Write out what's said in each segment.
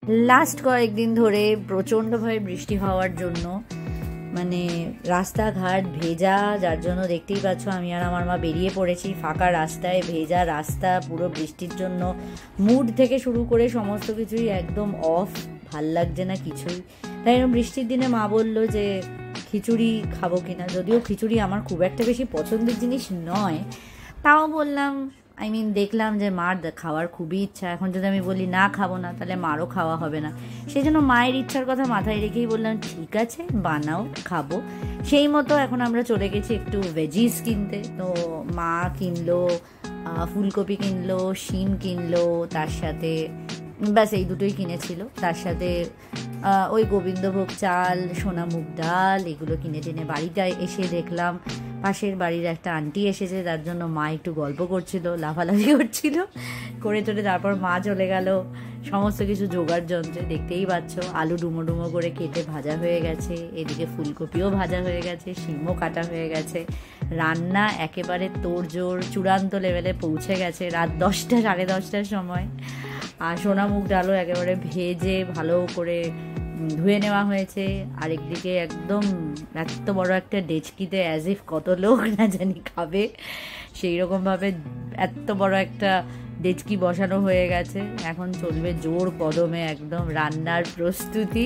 Last কয়েকদিন ধরে প্রচণ্ডভাবে বৃষ্টি হওয়ার জন্য মানে রাস্তাঘাট ভেজা, যার জন্য দেখতেই পাচ্ছ আমি আর আমার মা বেরিয়ে পড়েছি ফাঁকা রাস্তায়। ভেজা রাস্তা, পুরো বৃষ্টির জন্য মুড থেকে শুরু করে সমস্ত কিছুই একদম অফ, ভাল লাগছে না কিছুই। তাই এরকম বৃষ্টির দিনে মা বললো যে খিচুড়ি খাবো কিনা, যদিও খিচুড়ি আমার খুব একটা বেশি পছন্দের জিনিস নয়, তাও বললাম দেখলাম যে মার খাওয়ার খুবই ইচ্ছা। এখন যদি আমি বলি না খাবো না, তাহলে মারও খাওয়া হবে না। সেই জন্য মায়ের ইচ্ছার কথা মাথায় রেখেই বললাম ঠিক আছে বানাও, খাবো। সেই মতো এখন আমরা চলে গেছি একটু ভেজিস কিনতে। তো মা কিনলো ফুলকপি, কিনলো শিম, কিনলো তার সাথে, ব্যাস এই দুটোই কিনেছিল। তার সাথে ওই গোবিন্দভোগ চাল, সোনা মুগ ডাল, এগুলো কিনে টেনে বাড়িতে এসে দেখলাম পাশের বাড়ির একটা আন্টি এসেছে, তার জন্য মা একটু গল্প করছিল, লাফালাফি করছিল করে টোরে। তারপর মা চলে গেল সমস্ত কিছু জোগাড় যন্ত্রে। দেখতেই পাচ্ছ আলু ডুমো ডুমো করে কেটে ভাজা হয়ে গেছে, এদিকে ফুলকপিও ভাজা হয়ে গেছে, শিমও কাটা হয়ে গেছে। রান্না একেবারে তোড়জোড় চূড়ান্ত লেভেলে পৌঁছে গেছে রাত 10টা সাড়ে 10টার সময়। আর সোনা মুগ ডালও একেবারে ভেজে ভালো করে ধুয়ে নেওয়া হয়েছে। আরেকদিকে একদম এত বড় একটা ডেচকিতে অ্যাজ ইফ কত লোক না জানি খাবে, সেই রকমভাবে এত বড় একটা ডেচকি বসানো হয়ে গেছে। এখন চলবে জোর কদমে একদম রান্নার প্রস্তুতি।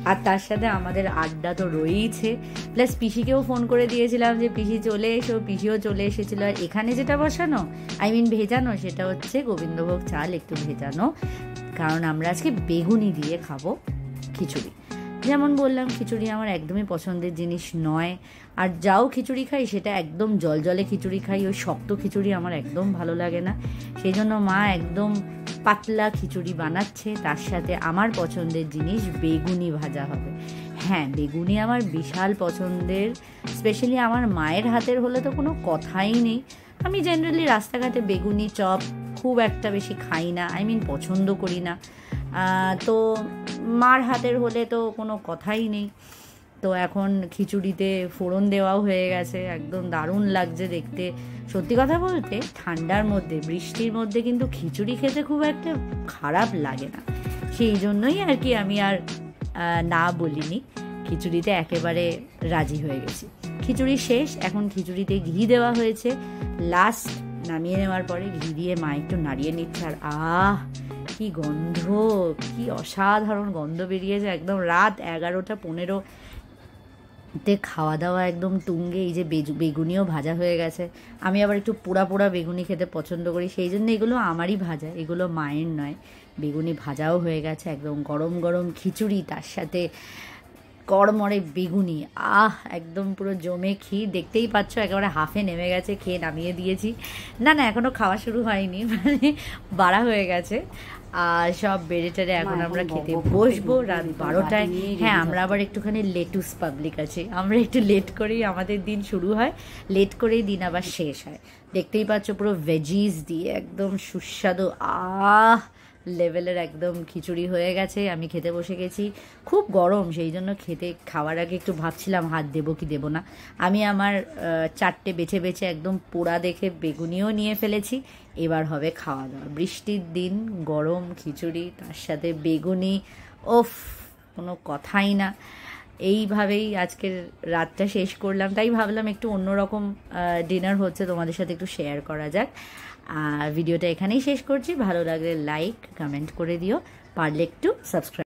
আর তার সাথে আমাদের আড্ডা তো রয়েইছে, প্লাস পিসিকেও ফোন করে দিয়েছিলাম যে পিসি চলে এসো, পিসিও চলে এসেছিলো। আর এখানে যেটা বসানো ভেজানো, সেটা হচ্ছে গোবিন্দভোগ চাল একটু ভেজানো, কারণ আমরা আজকে বেগুনি দিয়ে খাবো খিচুড়ি। যেমন বললাম খিচুড়ি আমার একদমই পছন্দের জিনিস নয়, আর যাও খিচুড়ি খাই সেটা একদম জলজলে খিচুড়ি খাই, ওই শক্ত খিচুড়ি আমার একদম ভালো লাগে না। সেই জন্য মা একদম পাতলা খিচুড়ি বানাচ্ছে, তার সাথে আমার পছন্দের জিনিস বেগুনি ভাজা হবে। হ্যাঁ, বেগুনি আমার বিশাল পছন্দের, স্পেশালি আমার মায়ের হাতের হলে তো কোনো কথাই নেই। আমি জেনারেলি রাস্তাঘাটে বেগুনি চপ খুব একটা বেশি খাই না, পছন্দ করি না। তো মার হাতের হলে তো কোনো কথাই নেই। তো এখন খিচুড়িতে ফোড়ন দেওয়াও হয়ে গেছে, একদম দারুণ লাগছে দেখতে। সত্যি কথা বলতে ঠান্ডার মধ্যে বৃষ্টির মধ্যে কিন্তু খিচুড়ি খেতে খুব একটা খারাপ লাগে না, সেই জন্যই আর কি আমি আর না বলিনি, খিচুড়িতে একেবারে রাজি হয়ে গেছি। খিচুড়ি শেষ, এখন খিচুড়িতে ঘি দেওয়া হয়েছে। লাস্ট নামিয়ে নেওয়ার পরে ঘি দিয়ে মা একটু নাড়িয়ে নিচ্ছে, আর কি গন্ধ, কি অসাধারণ গন্ধ বেরিয়েছে। একদম রাত 11টা 15তে খাওয়া দাওয়া একদম তুঙ্গে। এই যে বেগুনিও ভাজা হয়ে গেছে, আমি আবার একটু পোড়া পোড়া বেগুনি খেতে পছন্দ করি, সেই জন্য এগুলো আমারই ভাজা, এগুলো মায়ের নয়। বেগুনি ভাজাও হয়ে গেছে, একদম গরম গরম খিচুড়ি, তার সাথে কড়মড়ে বেগুনি, একদম পুরো জমে ক্ষীর। দেখতেই পাচ্ছ একেবারে হাফে নেমে গেছে, খেয়ে নামিয়ে দিয়েছি। না এখনো খাওয়া শুরু হয়নি, বাড়া হয়ে গেছে। আর সব বেড়ে টেড়ে এখন আমরা খেতে বসবো রাত 12টায়। হ্যাঁ, আমরা আবার একটুখানি লেটুস পাবলিক আছি, আমরা একটু লেট করেই আমাদের দিন শুরু হয়, লেট করেই দিন আবার শেষ হয়। দেখতেই পাচ্ছ পুরো ভেজিস দিয়ে একদম সুস্বাদু লেভেলের একদম খিচুড়ি হয়ে গেছে। আমি খেতে বসে গেছি, খুব গরম, সেই জন্য খাওয়ার আগে একটু ভাবছিলাম হাত দেবো কি দেবো না। আমি আমার 4টে বেছে বেছে একদম পোড়া দেখে বেগুনিও নিয়ে ফেলেছি। এবার হবে খাওয়া দাওয়া। বৃষ্টির দিন, গরম খিচুড়ি, তার সাথে বেগুনি, ওফ, কোনো কথাই না। এইভাবেই আজকের রাতটা শেষ করলাম, তাই ভাবলাম একটু অন্যরকম ডিনার হচ্ছে, তোমাদের সাথে একটু শেয়ার করা যাক। আর ভিডিওটা এখানেই শেষ করছি। ভালো লাগলে লাইক কমেন্ট করে দিও, পারলে একটু সাবস্ক্রাইব।